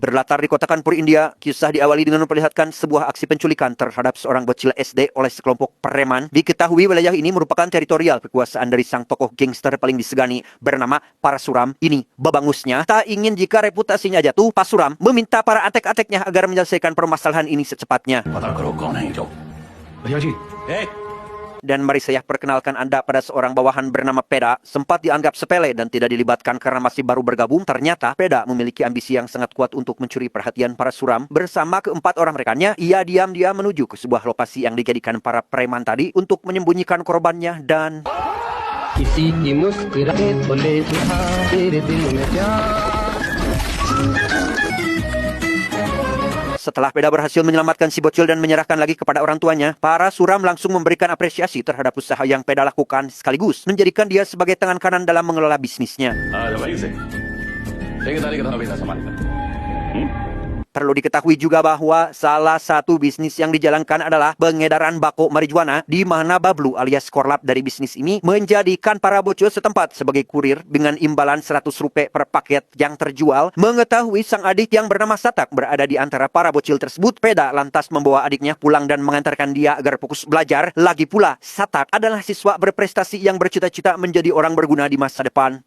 Berlatar di kota Kanpur, India, kisah diawali dengan memperlihatkan sebuah aksi penculikan terhadap seorang bocil SD oleh sekelompok preman. Diketahui wilayah ini merupakan teritorial kekuasaan dari sang tokoh gangster paling disegani bernama Parasuram. Ini babangusnya tak ingin jika reputasinya jatuh. Parasuram meminta para atek-ateknya agar menyelesaikan permasalahan ini secepatnya. Dan mari saya perkenalkan Anda pada seorang bawahan bernama Peda. Sempat dianggap sepele dan tidak dilibatkan karena masih baru bergabung. Ternyata Peda memiliki ambisi yang sangat kuat untuk mencuri perhatian Parasuram. Bersama keempat orang rekannya, ia diam-diam menuju ke sebuah lokasi yang dijadikan para preman tadi untuk menyembunyikan korbannya dan... Setelah Peda berhasil menyelamatkan si bocil dan menyerahkan lagi kepada orang tuanya, Parasuram langsung memberikan apresiasi terhadap usaha yang Peda lakukan sekaligus menjadikan dia sebagai tangan kanan dalam mengelola bisnisnya. Perlu diketahui juga bahwa salah satu bisnis yang dijalankan adalah pengedaran bako marijuana, di mana Bablu alias korlap dari bisnis ini menjadikan para bocil setempat sebagai kurir dengan imbalan Rp100 per paket yang terjual. Mengetahui sang adik yang bernama Satak berada di antara para bocil tersebut, Peda lantas membawa adiknya pulang dan mengantarkan dia agar fokus belajar. Lagi pula, Satak adalah siswa berprestasi yang bercita-cita menjadi orang berguna di masa depan.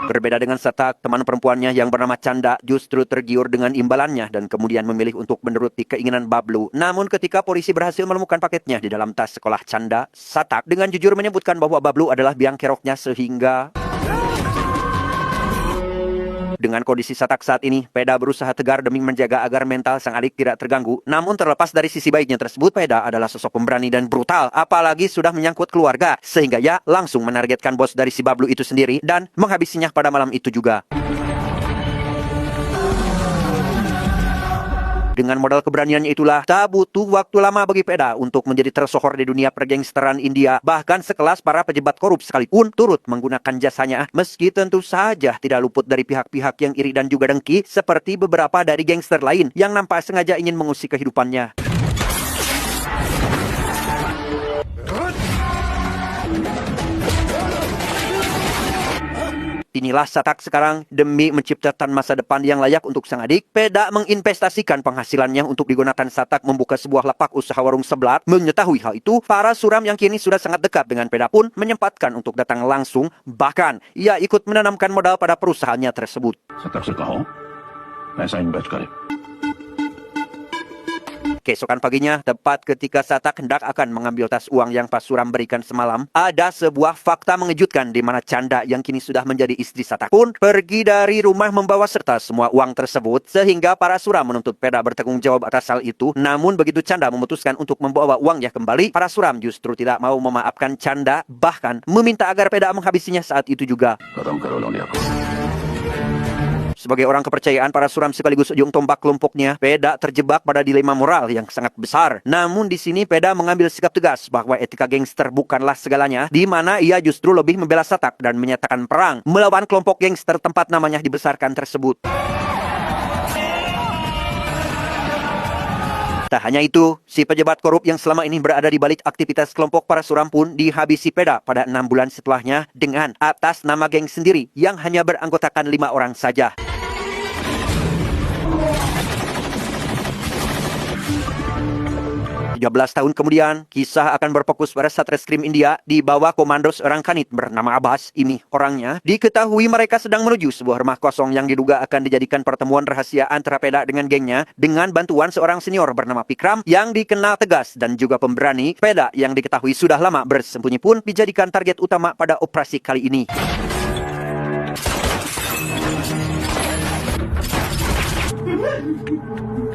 Berbeda dengan Satak, teman perempuannya yang bernama Canda justru tergiur dengan imbalannya dan kemudian memilih untuk menuruti keinginan Bablu. Namun ketika polisi berhasil menemukan paketnya di dalam tas sekolah Canda, Satak dengan jujur menyebutkan bahwa Bablu adalah biang keroknya sehingga... Dengan kondisi Satak saat ini, Peda berusaha tegar demi menjaga agar mental sang adik tidak terganggu. Namun terlepas dari sisi baiknya tersebut, Peda adalah sosok pemberani dan brutal, apalagi sudah menyangkut keluarga, sehingga ia langsung menargetkan bos dari si Bablu itu sendiri dan menghabisinya pada malam itu juga. Dengan modal keberaniannya itulah, tak butuh waktu lama bagi Peda untuk menjadi tersohor di dunia pergangsteran India. Bahkan sekelas para pejabat korup sekalipun turut menggunakan jasanya, meski tentu saja tidak luput dari pihak-pihak yang iri dan juga dengki, seperti beberapa dari gangster lain yang nampak sengaja ingin mengusik kehidupannya. Inilah Satak sekarang. Demi menciptakan masa depan yang layak untuk sang adik, Peda menginvestasikan penghasilannya untuk digunakan Satak membuka sebuah lapak usaha warung sebelah. Mengetahui hal itu, Parasuram yang kini sudah sangat dekat dengan Peda pun menyempatkan untuk datang langsung. Bahkan, ia ikut menanamkan modal pada perusahaannya tersebut. Keesokan paginya, tepat ketika Satak hendak akan mengambil tas uang yang Parasuram berikan semalam, ada sebuah fakta mengejutkan di mana Canda yang kini sudah menjadi istri Satak pun pergi dari rumah membawa serta semua uang tersebut, sehingga Parasuram menuntut Peda bertanggung jawab atas hal itu. Namun begitu Canda memutuskan untuk membawa uangnya kembali, Parasuram justru tidak mau memaafkan Canda, bahkan meminta agar Peda menghabisinya saat itu juga. Sebagai orang kepercayaan Parasuram sekaligus ujung tombak kelompoknya, Peda terjebak pada dilema moral yang sangat besar. Namun di sini Peda mengambil sikap tegas bahwa etika gangster bukanlah segalanya, di mana ia justru lebih membela Satak dan menyatakan perang melawan kelompok gangster tempat namanya dibesarkan tersebut. Tak hanya itu, si pejabat korup yang selama ini berada di balik aktivitas kelompok Parasuram pun dihabisi Peda pada 6 bulan setelahnya dengan atas nama geng sendiri yang hanya beranggotakan 5 orang saja. 13 tahun kemudian, kisah akan berfokus pada Satreskrim India di bawah komando seorang kanit bernama Abbas. Ini orangnya diketahui mereka sedang menuju sebuah rumah kosong yang diduga akan dijadikan pertemuan rahasia antara Peda dengan gengnya dengan bantuan seorang senior bernama Pikram yang dikenal tegas dan juga pemberani. Peda yang diketahui sudah lama bersembunyi pun dijadikan target utama pada operasi kali ini.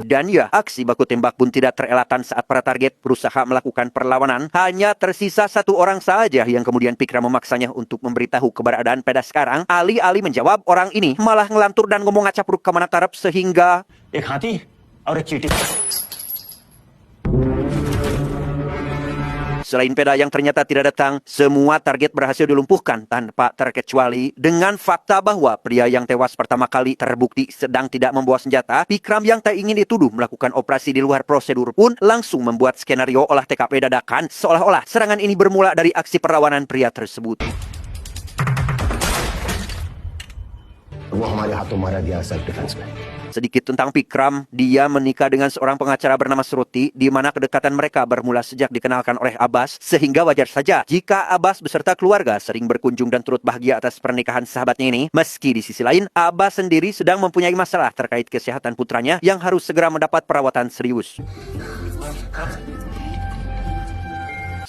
Dan ya, aksi baku tembak pun tidak terelakkan saat para target berusaha melakukan perlawanan. Hanya tersisa 1 orang saja yang kemudian Pikram memaksanya untuk memberitahu keberadaan Peda sekarang. Alih-alih menjawab, orang ini malah ngelantur dan ngomong ngacapruk ke mana tarap sehingga... Selain Peda yang ternyata tidak datang, semua target berhasil dilumpuhkan tanpa terkecuali. Dengan fakta bahwa pria yang tewas pertama kali terbukti sedang tidak membawa senjata, Pikram yang tak ingin dituduh melakukan operasi di luar prosedur pun langsung membuat skenario olah TKP dadakan, seolah-olah serangan ini bermula dari aksi perlawanan pria tersebut. वो हमारे हाथों मारा गया self defence में। Sedikit tentang Pikram, dia menikah dengan seorang pengacara bernama Sruti, di mana kedekatan mereka bermula sejak dikenalkan oleh Abbas, sehingga wajar saja jika Abbas beserta keluarga sering berkunjung dan turut bahagia atas pernikahan sahabatnya ini. Meski di sisi lain, Abbas sendiri sedang mempunyai masalah terkait kesehatan putranya yang harus segera mendapat perawatan serius.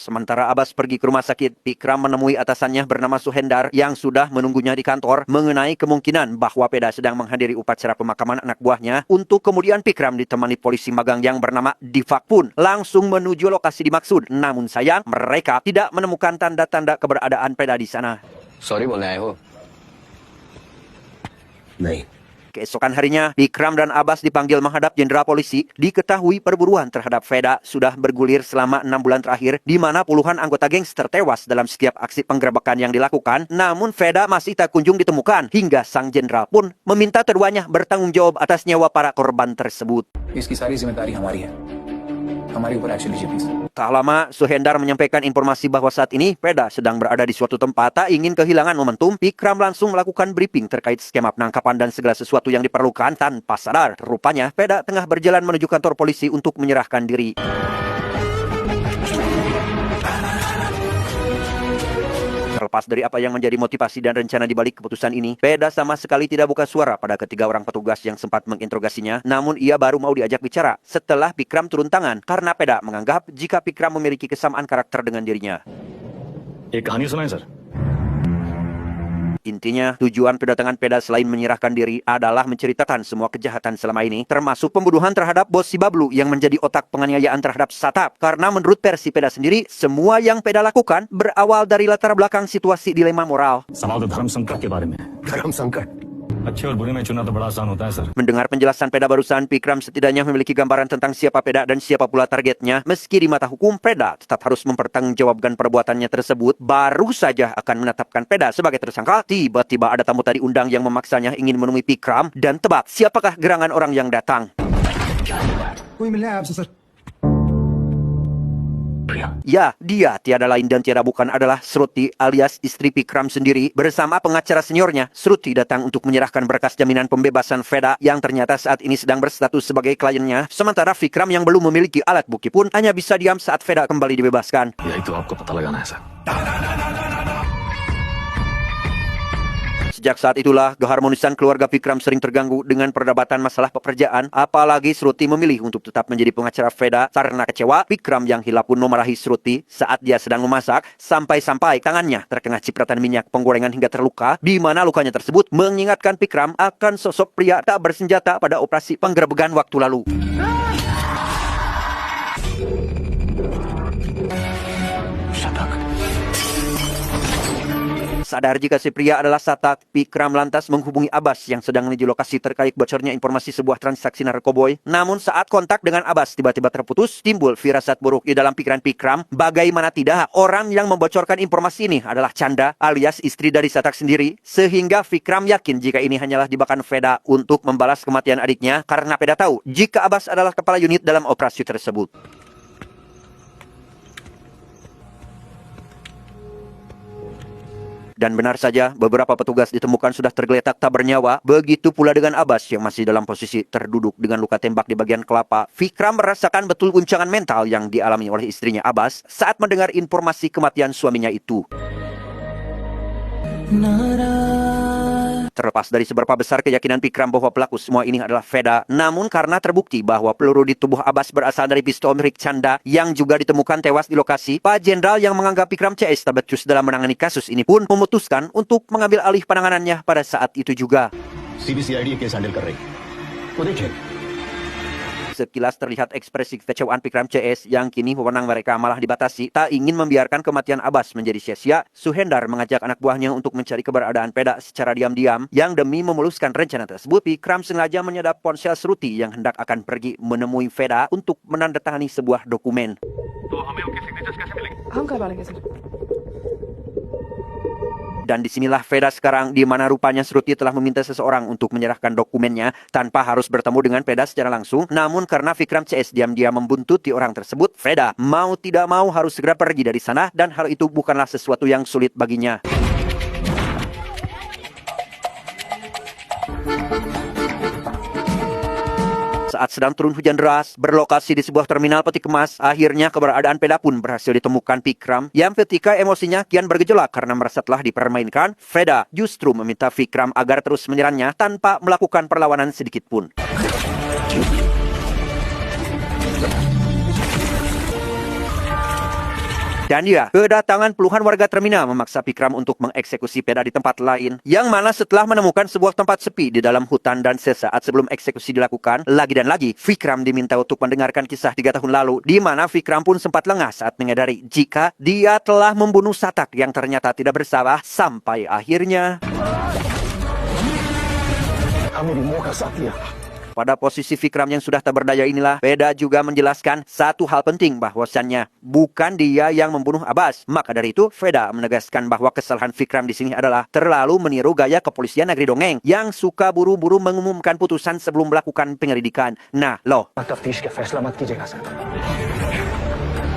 Sementara Abbas pergi ke rumah sakit, Pikram menemui atasannya bernama Suhendar yang sudah menunggunya di kantor mengenai kemungkinan bahwa Peda sedang menghadiri upacara pemakaman anak buahnya, untuk kemudian Pikram ditemani polisi magang yang bernama Divak pun langsung menuju lokasi dimaksud. Namun sayang, mereka tidak menemukan tanda-tanda keberadaan Peda di sana. Sorry बोलने आए हो? नहीं, Keesokan harinya, Pikram dan Abbas dipanggil menghadap jenderal polisi. Diketahui perburuan terhadap Veda sudah bergulir selama 6 bulan terakhir, di mana puluhan anggota gangster tewas dalam setiap aksi penggerebekan yang dilakukan. Namun Veda masih tak kunjung ditemukan, hingga sang jenderal pun meminta keduanya bertanggung jawab atas nyawa para korban tersebut. इसकी सारी जिम्मेदारी हमारी है, हमारे ऊपर एक्शन लीजिए please. Tak lama, Suhendar menyampaikan informasi bahwa saat ini Peda sedang berada di suatu tempat. Tak ingin kehilangan momentum, Pikram langsung melakukan briefing terkait skema penangkapan dan segala sesuatu yang diperlukan. Tanpa sadar, rupanya Peda tengah berjalan menuju kantor polisi untuk menyerahkan diri. Terlepas dari apa yang menjadi motivasi dan rencana di balik keputusan ini, Peda sama sekali tidak buka suara pada ketiga orang petugas yang sempat menginterogasinya. Namun ia baru mau diajak bicara setelah Pikram turun tangan, karena Peda menganggap jika Pikram memiliki kesamaan karakter dengan dirinya. एक कहानी सुनाएं sir. Intinya, tujuan kedatangan Peda selain menyerahkan diri adalah menceritakan semua kejahatan selama ini, termasuk pembunuhan terhadap bos si Bablu yang menjadi otak penganiayaan terhadap Satap. Karena menurut versi Peda sendiri, semua yang Peda lakukan berawal dari latar belakang situasi dilema moral. सवाल तो धर्म संकट के बारे में है। धर्म संकट। अच्छे और बुरे में चुना तो बड़ा आसान होता है sir. Mendengar penjelasan Peda barusan, Pikram setidaknya memiliki gambaran tentang siapa Peda dan siapa pula targetnya. Meski di mata hukum, Peda tetap harus mempertanggungjawabkan perbuatannya tersebut. Baru saja akan menetapkan Peda sebagai tersangka, tiba-tiba ada tamu tadi undang yang memaksanya ingin menemui Pikram. Dan tebak, siapakah gerangan orang yang datang? कोई मिलने आया आपसे sir? Ya, dia tiada lain dan tiada bukan adalah Sruti alias istri Pikram sendiri. Bersama pengacara seniornya, Sruti datang untuk menyerahkan berkas jaminan pembebasan Veda yang ternyata saat ini sedang berstatus sebagai kliennya. Sementara Vikram yang belum memiliki alat bukti pun hanya bisa diam saat Veda kembali dibebaskan. यही तो आपको पता लगाना है sir. Sejak saat itulah, keharmonisan keluarga Pikram sering terganggu dengan perdebatan masalah pekerjaan. Apalagi Sruti memilih untuk tetap menjadi pengacara Veda. Karena kecewa, Pikram yang hilaf pun memarahi Sruti saat dia sedang memasak, sampai-sampai tangannya terkena cipratan minyak penggorengan hingga terluka, di mana lukanya tersebut mengingatkan Pikram akan sosok pria tak bersenjata pada operasi penggerebekan waktu lalu. Sadar jika si pria adalah Satak, Pikram lantas menghubungi Abbas yang sedang menuju lokasi terkait bocornya informasi sebuah transaksi narkoboy. Namun saat kontak dengan Abbas tiba-tiba terputus, timbul firasat buruk di dalam pikiran Pikram. Bagaimana tidak, orang yang membocorkan informasi ini adalah Chanda alias istri dari Satak sendiri. Sehingga Pikram yakin jika ini hanyalah jebakan Veda untuk membalas kematian adiknya, karena Veda tahu jika Abbas adalah kepala unit dalam operasi tersebut. Dan benar saja, beberapa petugas ditemukan sudah tergeletak tak bernyawa. Begitu pula dengan Abbas yang masih dalam posisi terduduk dengan luka tembak di bagian kelapa. Vikram merasakan betul guncangan mental yang dialami oleh istrinya Abbas saat mendengar informasi kematian suaminya itu. Terlepas dari seberapa besar keyakinan Pikram bahwa pelaku semua ini adalah Veda, namun karena terbukti bahwa peluru di tubuh Abbas berasal dari pistol milik Chanda yang juga ditemukan tewas di lokasi, Pak Jenderal yang menganggap Pikram CS tak becus dalam menangani kasus ini pun memutuskan untuk mengambil alih penanganannya pada saat itu juga. CBCID case handle कर रही है। वो देखिए। Sekilas terlihat ekspresi kekecewaan Pikram CS yang kini wewenang mereka malah dibatasi. Tak ingin membiarkan kematian Abbas menjadi sia-sia, Suhendar mengajak anak buahnya untuk mencari keberadaan Peda secara diam-diam. Yang demi memuluskan rencana tersebut, Pikram sengaja menyadap ponsel Sruti yang hendak akan pergi menemui Veda untuk menandatangani sebuah dokumen. Dan disinilah Veda sekarang, di mana rupanya Sruti telah meminta seseorang untuk menyerahkan dokumennya tanpa harus bertemu dengan Veda secara langsung. Namun karena Vikram CS diam-diam membuntuti orang tersebut, Veda mau tidak mau harus segera pergi dari sana, dan hal itu bukanlah sesuatu yang sulit baginya. Saat sedang turun hujan deras, berlokasi di sebuah terminal peti kemas, akhirnya keberadaan Veda pun berhasil ditemukan Vikram yang ketika emosinya kian bergejolak karena merasa telah dipermainkan. Veda justru meminta Vikram agar terus menyerangnya tanpa melakukan perlawanan sedikit pun. Dan ya, kedatangan puluhan warga terminal memaksa Vikram untuk mengeksekusi Veda di tempat lain, yang mana setelah menemukan sebuah tempat sepi di dalam hutan dan sesaat sebelum eksekusi dilakukan, lagi dan lagi Vikram diminta untuk mendengarkan kisah 3 tahun lalu, di mana Vikram pun sempat lengah saat menyadari jika dia telah membunuh Satak yang ternyata tidak bersalah, sampai akhirnya हमें मेरी मौका साथ लिया pada posisi Vikram yang sudah tak berdaya inilah, Veda juga menjelaskan satu hal penting bahwasannya bukan dia yang membunuh Abbas. Maka dari itu, Veda menegaskan bahwa kesalahan Vikram di sini adalah terlalu meniru gaya kepolisian negeri dongeng yang suka buru-buru mengumumkan putusan sebelum melakukan penyelidikan. Nah, loh. तफ्तीश का फैसला मत कीजिएगा sir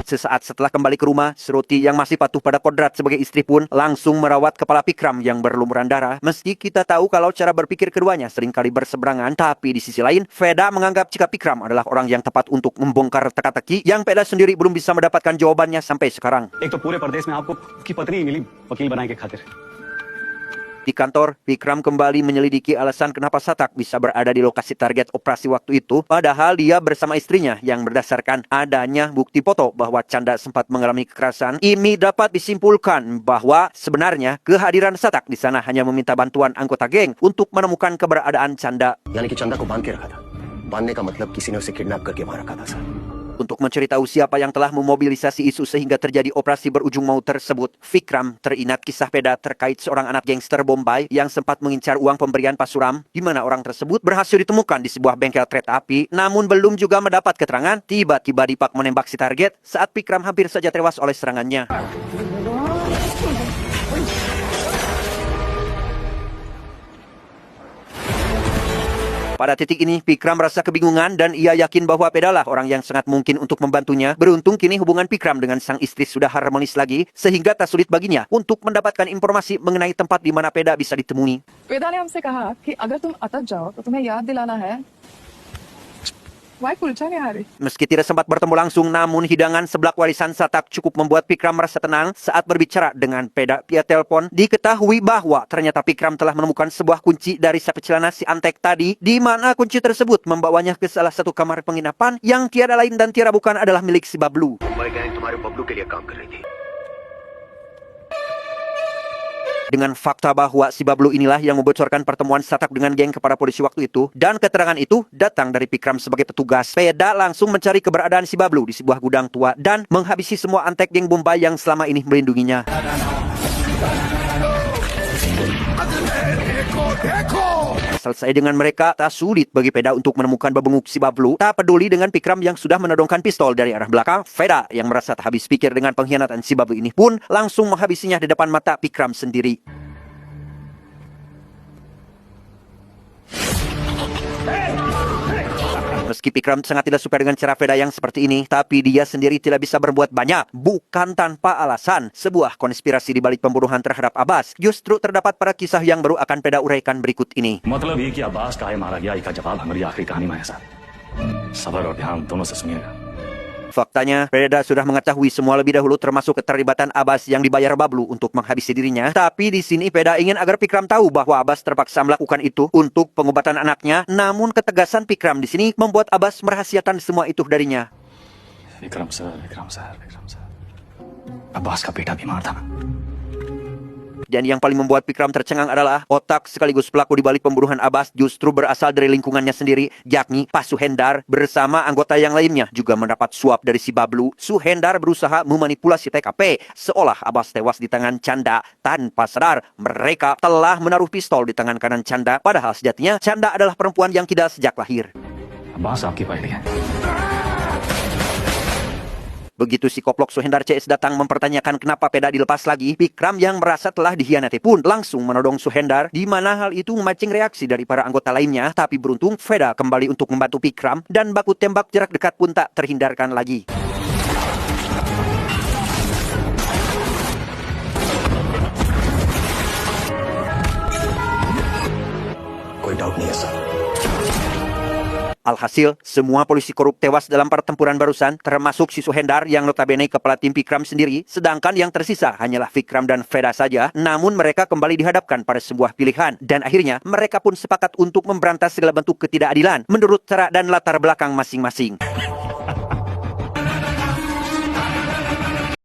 Sesaat setelah kembali ke rumah, Sruti yang masih patuh pada kodrat sebagai istri pun langsung merawat kepala Vikram yang berlumuran darah. Meski kita tahu kalau cara berpikir keduanya seringkali berseberangan, tapi di sisi lain, Veda menganggap jika Vikram adalah orang yang tepat untuk membongkar teka-teki yang Veda sendiri belum bisa mendapatkan jawabannya sampai sekarang. एक तो पूरे प्रदेश में आपको की पत्नी ही मिली वकील बनाने के खातिर Di kantor, Vikram kembali menyelidiki alasan kenapa Satak bisa berada di lokasi target operasi waktu itu, padahal dia bersama istrinya yang berdasarkan adanya bukti foto bahwa Canda sempat mengalami kekerasan. Ini dapat disimpulkan bahwa sebenarnya kehadiran Satak di sana hanya meminta bantuan anggota geng untuk menemukan keberadaan Canda. यानी कि चंदा को बांध के रखा था बांधने का मतलब किसी ने उसे किडनैप करके वहां रखा था sir Untuk mencari tahu siapa yang telah memobilisasi isu sehingga terjadi operasi berujung maut tersebut, Vikram teringat kisah Veda terkait seorang anak gangster Bombay yang sempat mengincar uang pemberian Pasuram, di mana orang tersebut berhasil ditemukan di sebuah bengkel kereta api, namun belum juga mendapat keterangan. Tiba-tiba Dipak menembak si target saat Vikram hampir saja tewas oleh serangannya. Pada titik ini, Vikram merasa kebingungan dan ia yakin bahwa Veda lah orang yang sangat mungkin untuk membantunya. Beruntung kini hubungan Vikram dengan sang istri sudah harmonis lagi, sehingga tak sulit baginya untuk mendapatkan informasi mengenai tempat di mana Veda bisa ditemui. वेदा ने हमसे कहा कि अगर तुम अटक जाओ तो तुम्हें याद दिलाना है वाई कुलचा निहारी Meski tidak sempat bertemu langsung, namun hidangan seblak warisan Satak cukup membuat Vikram merasa tenang saat berbicara dengan Veda via telepon. Diketahui bahwa ternyata Vikram telah menemukan sebuah kunci dari saku celana si Antek tadi, di mana kunci tersebut membawanya ke salah satu kamar penginapan yang tiada lain dan tiada bukan adalah milik si Bablu. तुम्हारे बबलू के लिए काम कर रही थी Dengan fakta bahwa si Bablu inilah yang membocorkan pertemuan Satak dengan geng kepada polisi waktu itu, dan keterangan itu datang dari Vikram sebagai petugas, Veda langsung mencari keberadaan si Bablu di sebuah gudang tua dan menghabisi semua Antek geng Bombay yang selama ini melindunginya. Selesai dengan mereka, tak sulit bagi Veda untuk menemukan babenguk si Bablu. Tak peduli dengan Vikram yang sudah menodongkan pistol dari arah belakang, Veda yang merasa tak habis pikir dengan pengkhianatan si Bablu ini pun langsung menghabisinya di depan mata Vikram sendiri. Meski Vikram sangat tidak suka dengan cara Veda yang seperti ini, tapi dia sendiri tidak bisa berbuat banyak. Bukan tanpa alasan, sebuah konspirasi di balik pembunuhan terhadap Abbas justru terdapat pada kisah yang baru akan Veda uraikan berikut ini. मतलब ये कि अब्बास काहे मारा गया इसका जवाब हमारी आखिरी कहानी में है सर सबर और ध्यान दोनों से सुनिएगा Faktanya, Veda sudah mengetahui semua lebih dahulu termasuk keterlibatan Abbas yang dibayar Bablu untuk menghabisi dirinya. Tapi di sini Veda ingin agar Vikram tahu bahwa Abbas terpaksa melakukan itu untuk pengobatan anaknya. Namun ketegasan Vikram di sini membuat Abbas merahasiakan semua itu darinya. Vikram sir Abbas का बेटा बीमार था Dan yang paling membuat Vikram tercengang adalah otak sekaligus pelaku di balik pembunuhan Abbas justru berasal dari lingkungannya sendiri, yakni Pak Suhendar bersama anggota yang lainnya juga mendapat suap dari si Bablu. Suhendar berusaha memanipulasi TKP seolah Abbas tewas di tangan Canda. Tanpa sadar, mereka telah menaruh pistol di tangan kanan Canda, padahal sejatinya Canda adalah perempuan yang kidal sejak lahir. Abbas आपकी पहली है Begitu si koplok Suhendar CS datang mempertanyakan kenapa Veda dilepas lagi, Vikram yang merasa telah dihianati pun langsung menodong Suhendar, di mana hal itu memancing reaksi dari para anggota lainnya. Tapi beruntung Veda kembali untuk membantu Vikram dan baku tembak jarak dekat pun tak terhindarkan lagi. कोई डाउट नहीं है sir Alhasil, semua polisi korup tewas dalam pertempuran barusan, termasuk si Suhendar yang notabene kepala tim Vikram sendiri, sedangkan yang tersisa hanyalah Vikram dan Veda saja, namun mereka kembali dihadapkan pada sebuah pilihan. Dan akhirnya, mereka pun sepakat untuk memberantas segala bentuk ketidakadilan menurut cara dan latar belakang masing-masing.